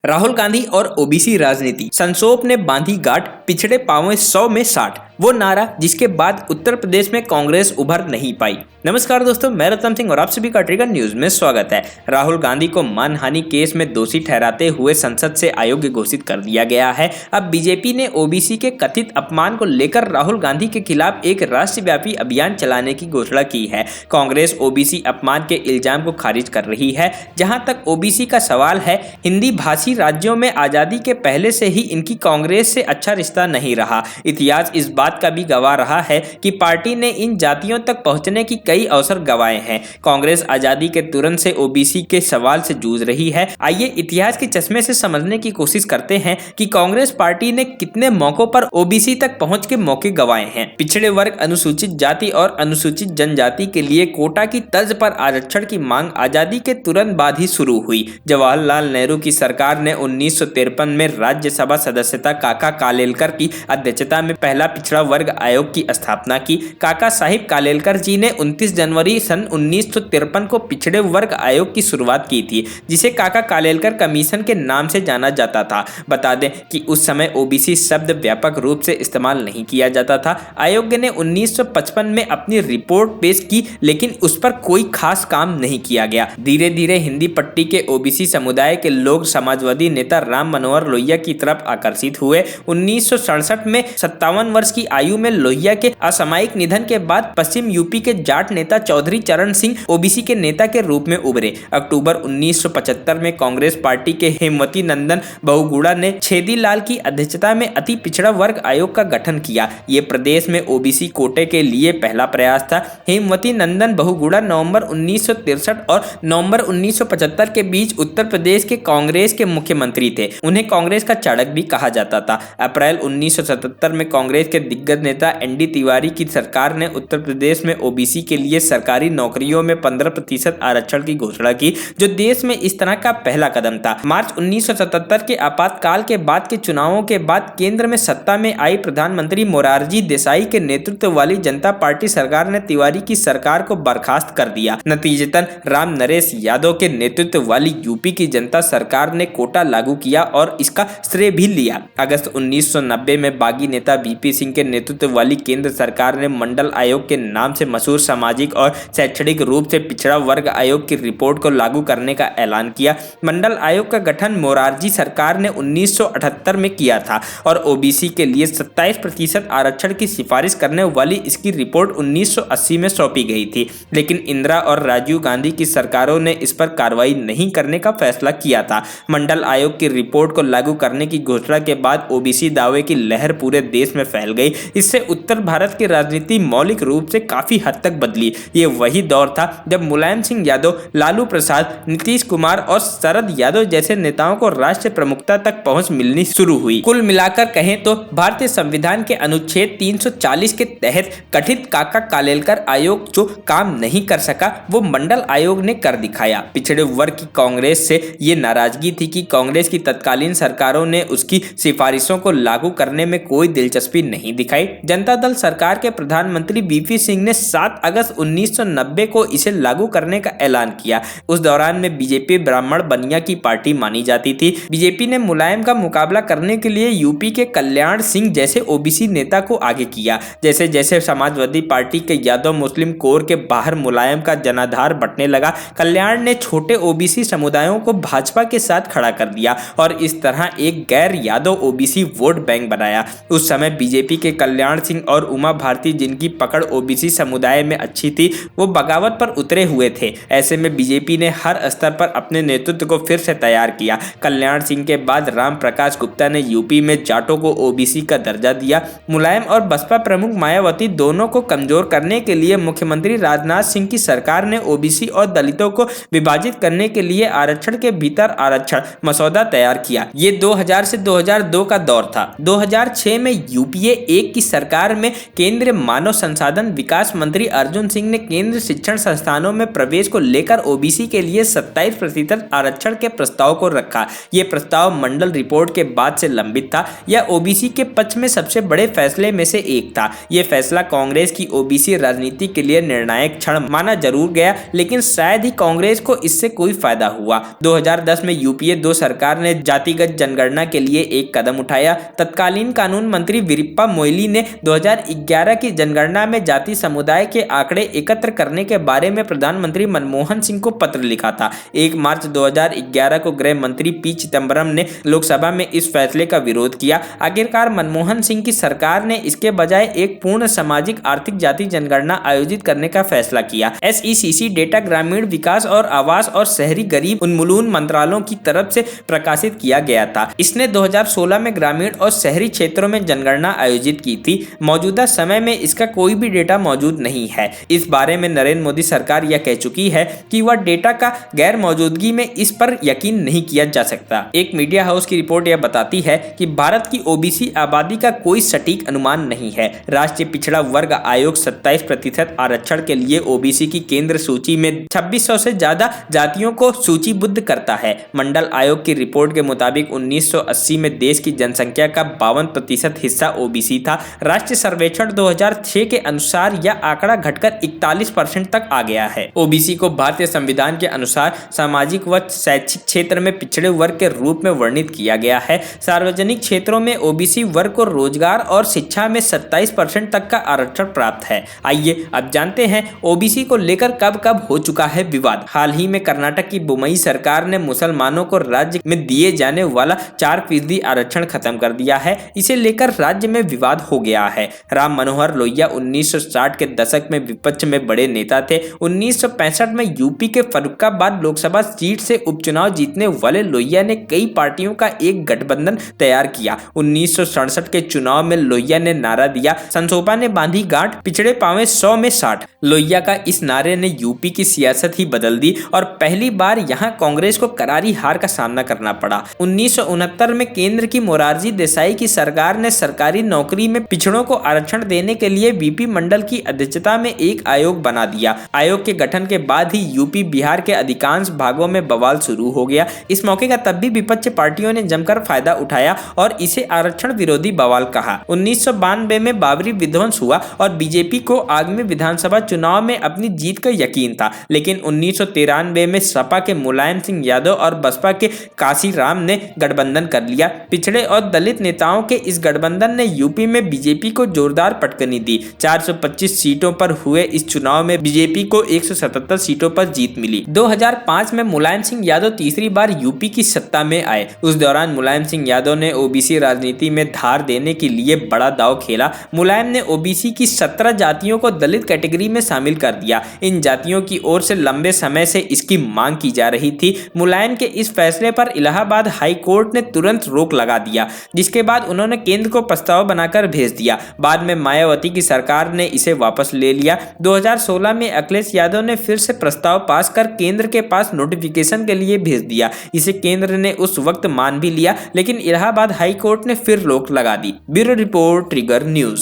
राहुल गांधी और ओबीसी राजनीति, संसोप ने बांधी गांठ, पिछड़े पांव 100 में 60, वो नारा जिसके बाद उत्तर प्रदेश में कांग्रेस उभर नहीं पाई। नमस्कार दोस्तों, मैं रतन सिंह और आप सभी का ट्रिगर न्यूज में स्वागत है। राहुल गांधी को मानहानि केस में दोषी ठहराते हुए संसद से अयोग्य घोषित कर दिया गया है। अब बीजेपी ने ओबीसी के कथित अपमान को लेकर राहुल गांधी के खिलाफ एक राष्ट्रव्यापी अभियान चलाने की घोषणा की है। कांग्रेस ओबीसी अपमान के इल्जाम को खारिज कर रही है। जहां तक ओबीसी का सवाल है, हिंदी भाषी राज्यों में आजादी के पहले से ही इनकी कांग्रेस से अच्छा रिश्ता नहीं रहा। इतिहास इस बात का भी गवाह रहा है कि पार्टी ने इन जातियों तक पहुंचने की कई अवसर गंवाए हैं। कांग्रेस आजादी के तुरंत से ओबीसी के सवाल से जूझ रही है। आइए इतिहास के चश्मे से समझने की कोशिश करते हैं कि कांग्रेस पार्टी ने कितने मौकों पर ओबीसी तक पहुंच के मौके गंवाए हैं। पिछड़े वर्ग, अनुसूचित जाति और अनुसूचित जनजाति के लिए कोटा की तर्ज पर आरक्षण की मांग आजादी के तुरंत बाद ही शुरू हुई। जवाहरलाल नेहरू की सरकार ने 1953 में राज्यसभा सदस्यता काका कालेलकर की अध्यक्षता में पहला पिछड़ा वर्ग आयोग की स्थापना की। काका साहिब कालेलकर जी ने 29 जनवरी सन 1953 को पिछड़े वर्ग आयोग की शुरुआत की थी, जिसे काका कालेलकर कमीशन के नाम से जाना जाता था। बता दें कि उस समय ओबीसी शब्द व्यापक रूप से इस्तेमाल नहीं किया जाता था। आयोग ने 1955 में अपनी रिपोर्ट पेश की, लेकिन उस पर कोई खास काम नहीं किया गया। धीरे धीरे हिंदी पट्टी के ओबीसी समुदाय के लोग समाजवादी नेता राम मनोहर लोहिया की तरफ आकर्षित हुए। 1967 में 57 वर्ष की आयु में लोहिया के असामयिक निधन के बाद पश्चिम यूपी के जाट नेता चौधरी चरण सिंह ओबीसी के नेता के रूप में उभरे। अक्टूबर 1975 में कांग्रेस पार्टी के हेमवती नंदन बहुगुणा ने छेदीलाल की अध्यक्षता में अति पिछड़ा वर्ग आयोग का गठन किया। ये प्रदेश में ओबीसी कोटे के लिए पहला प्रयास था। हेमवती नंदन बहुगुणा नवंबर 1963 और नवंबर 1975 के बीच उत्तर प्रदेश के कांग्रेस के मुख्यमंत्री थे। उन्हें कांग्रेस का चाणक्य भी कहा जाता था। अप्रैल 1977 में कांग्रेस के दिग्गज नेता एनडी तिवारी की सरकार ने उत्तर प्रदेश में ओबीसी के लिए सरकारी नौकरियों में 15% आरक्षण की घोषणा की, जो देश में इस तरह का पहला कदम था। मार्च 1977 के आपातकाल के बाद के चुनावों के बाद केंद्र में सत्ता में आई प्रधानमंत्री मोरारजी देसाई के नेतृत्व वाली जनता पार्टी सरकार ने तिवारी की सरकार को बर्खास्त कर दिया। नतीजतन राम नरेश यादव के नेतृत्व वाली यूपी की जनता सरकार ने कोटा लागू किया और इसका श्रेय भी लिया। अगस्त 1990 में बागी नेता वीपी सिंह के नेतृत्व वाली केंद्र सरकार ने मंडल आयोग के नाम से मशहूर सामाजिक और शैक्षणिक रूप से पिछड़ा वर्ग आयोग की रिपोर्ट को लागू करने का ऐलान किया। मंडल आयोग का गठन मोरारजी सरकार ने 1978 में किया था और ओबीसी के लिए 27% आरक्षण की सिफारिश करने वाली इसकी रिपोर्ट 1980 में सौंपी गई थी, लेकिन इंदिरा और राजीव गांधी की सरकारों ने इस पर कार्रवाई नहीं करने का फैसला किया था। मंडल आयोग की रिपोर्ट को लागू करने की घोषणा के बाद ओबीसी दावे की लहर पूरे देश में फैल गई। इससे उत्तर भारत की राजनीति मौलिक रूप से काफी हद तक बदली। ये वही दौर था जब मुलायम सिंह यादव, लालू प्रसाद, नीतीश कुमार और शरद यादव जैसे नेताओं को राष्ट्रीय प्रमुखता तक पहुंच मिलनी शुरू हुई। कुल मिलाकर कहें तो भारतीय संविधान के अनुच्छेद 340 के तहत गठित काका कालेलकर आयोग जो काम नहीं कर सका, वो मंडल आयोग ने कर दिखाया। पिछड़े वर्ग की कांग्रेस से ये नाराजगी थी कि कांग्रेस की तत्कालीन सरकारों ने उसकी सिफारिशों को लागू करने में कोई दिलचस्पी नहीं दिखाई। जनता दल सरकार के प्रधानमंत्री वीपी सिंह ने 7 अगस्त 1990 को इसे लागू करने का ऐलान किया। उस दौरान में बीजेपी ब्राह्मण बनिया की पार्टी मानी जाती थी। बीजेपी ने मुलायम का मुकाबला करने के लिए यूपी के कल्याण सिंह जैसे ओबीसी नेता को आगे किया। जैसे जैसे समाजवादी पार्टी के यादव मुस्लिम कोर के बाहर मुलायम का जनाधार बंटने लगा, कल्याण ने छोटे ओबीसी समुदायों को भाजपा के साथ खड़ा कर दिया और इस तरह एक गैर यादव ओबीसी वोट बैंक बनाया। उस समय बीजेपी के कल्याण सिंह और उमा भारती, जिनकी पकड़ ओबीसी समुदाय में अच्छी थी, वो बगावत पर उतरे हुए थे। ऐसे में बीजेपी ने हर स्तर पर अपने नेतृत्व को फिर से तैयार किया। कल्याण सिंह के बाद राम प्रकाश गुप्ता ने यूपी में जाटों को ओबीसी का दर्जा दिया। मुलायम और बसपा प्रमुख मायावती दोनों को कमजोर करने के लिए मुख्यमंत्री राजनाथ सिंह की सरकार ने ओबीसी और दलितों को विभाजित करने के लिए आरक्षण के भीतर आरक्षण मसौदा तैयार किया। ये 2000 से 2002 का दौर था। 2006 में यूपीए 2001 की सरकार में केंद्रीय मानव संसाधन विकास मंत्री अर्जुन सिंह ने केंद्रीय शिक्षण संस्थानों में प्रवेश को लेकर ओबीसी के लिए 27% आरक्षण के प्रस्ताव को रखा। ये प्रस्ताव मंडल रिपोर्ट के बाद से लंबित था। यह ओबीसी के पक्ष में सबसे बड़े फैसले में से एक था। यह फैसला कांग्रेस की ओबीसी राजनीति के लिए निर्णायक क्षण माना जरूर गया, लेकिन शायद ही कांग्रेस को इससे कोई फायदा हुआ। 2010 में यूपीए 2 सरकार ने जातिगत जनगणना के लिए एक कदम उठाया। तत्कालीन कानून मंत्री वीरप्पा मोइली ने 2011 की जनगणना में जाति समुदाय के आंकड़े एकत्र करने के बारे में प्रधानमंत्री मनमोहन सिंह को पत्र लिखा था। 1 मार्च 2011 को गृह मंत्री पी चिदंबरम ने लोकसभा में इस फैसले का विरोध किया। आखिरकार मनमोहन सिंह की सरकार ने इसके बजाय एक पूर्ण सामाजिक आर्थिक जाति जनगणना आयोजित करने का फैसला किया। SECC डेटा ग्रामीण विकास और आवास और शहरी गरीब उन्मूलन मंत्रालयों की तरफ से प्रकाशित किया गया था। इसने 2016 में ग्रामीण और शहरी क्षेत्रों में जनगणना आयोजित की थी। मौजूदा समय में इसका कोई भी डेटा मौजूद नहीं है। इस बारे में नरेंद्र मोदी सरकार यह कह चुकी है कि वह डेटा का गैर मौजूदगी में इस पर यकीन नहीं किया जा सकता। एक मीडिया हाउस की रिपोर्ट यह बताती है कि भारत की ओबीसी आबादी का कोई सटीक अनुमान नहीं है। राष्ट्रीय पिछड़ा वर्ग आयोग 27% आरक्षण के लिए ओबीसी की केंद्र सूची में 2600 से ज्यादा जातियों को सूचीबद्ध करता है। मंडल आयोग की रिपोर्ट के मुताबिक 1980 में देश की जनसंख्या का 52% हिस्सा ओबीसी था। राष्ट्रीय सर्वेक्षण 2006 के अनुसार यह आंकड़ा घटकर 41% तक आ गया है। ओबीसी को भारतीय संविधान के अनुसार सामाजिक व शैक्षिक क्षेत्र में पिछड़े वर्ग के रूप में वर्णित किया गया है। सार्वजनिक क्षेत्रों में ओबीसी वर्ग को रोजगार और शिक्षा में 27% तक का आरक्षण प्राप्त है। आइए अब जानते हैं ओबीसी को लेकर कब कब हो चुका है विवाद। हाल ही में कर्नाटक की बुमई सरकार ने मुसलमानों को राज्य में दिए जाने वाला 4% आरक्षण खत्म कर दिया है। इसे लेकर राज्य में विवाद हो गया है। राम मनोहर लोहिया 1960 के दशक में विपक्ष में बड़े नेता थे। 1965 में यूपी के फर्रुखाबाद लोकसभा सीट से उपचुनाव जीतने वाले लोहिया ने कई पार्टियों का एक गठबंधन तैयार किया। 1967 के चुनाव में लोहिया ने नारा दिया, संसोपा ने बांधी गांठ, पिछड़े पावे 100 में 60। लोहिया का इस नारे ने यूपी की सियासत ही बदल दी और पहली बार यहां कांग्रेस को करारी हार का सामना करना पड़ा। 1969 में केंद्र की मोरारजी देसाई की सरकार ने सरकारी नौकरी में पिछड़ों को आरक्षण देने के लिए वीपी मंडल की अध्यक्षता में एक आयोग बना दिया। आयोग के गठन के बाद ही यूपी बिहार के अधिकांश भागों में बवाल शुरू हो गया। इस मौके का तब भी विपक्षी पार्टियों ने जमकर फायदा उठाया और इसे आरक्षण विरोधी बवाल कहा। 1992 में बाबरी विध्वंस हुआ और बीजेपी को आगामी विधानसभा चुनाव में अपनी जीत का यकीन था, लेकिन 1993 में सपा के मुलायम सिंह यादव और बसपा के काशीराम ने गठबंधन कर लिया। पिछड़े और दलित नेताओं के इस गठबंधन ने यूपी में बीजेपी को जोरदार पटकनी दी। 425 सीटों पर हुए इस चुनाव में बीजेपी को 177 सीटों पर जीत मिली। 2005 में मुलायम सिंह यादव तीसरी बार यूपी की सत्ता में आए। उस दौरान मुलायम सिंह यादव ने ओबीसी राजनीति में धार देने के लिए बड़ा दांव खेला। मुलायम ने ओबीसी की 17 जातियों को दलित कैटेगरी में शामिल कर दिया। इन जातियों की ओर से लंबे समय से इसकी मांग की जा रही थी। मुलायम के इस फैसले पर इलाहाबाद हाई कोर्ट ने तुरंत रोक लगा दिया, जिसके बाद उन्होंने केंद्र को प्रस्ताव बनाकर भेज दिया। बाद में मायावती की सरकार ने इसे वापस ले लिया। 2016 में अखिलेश यादव ने फिर से प्रस्ताव पास कर केंद्र के पास नोटिफिकेशन के लिए भेज दिया। इसे केंद्र ने उस वक्त मान भी लिया, लेकिन इलाहाबाद हाई कोर्ट ने फिर रोक लगा दी। Bureau report, trigger news.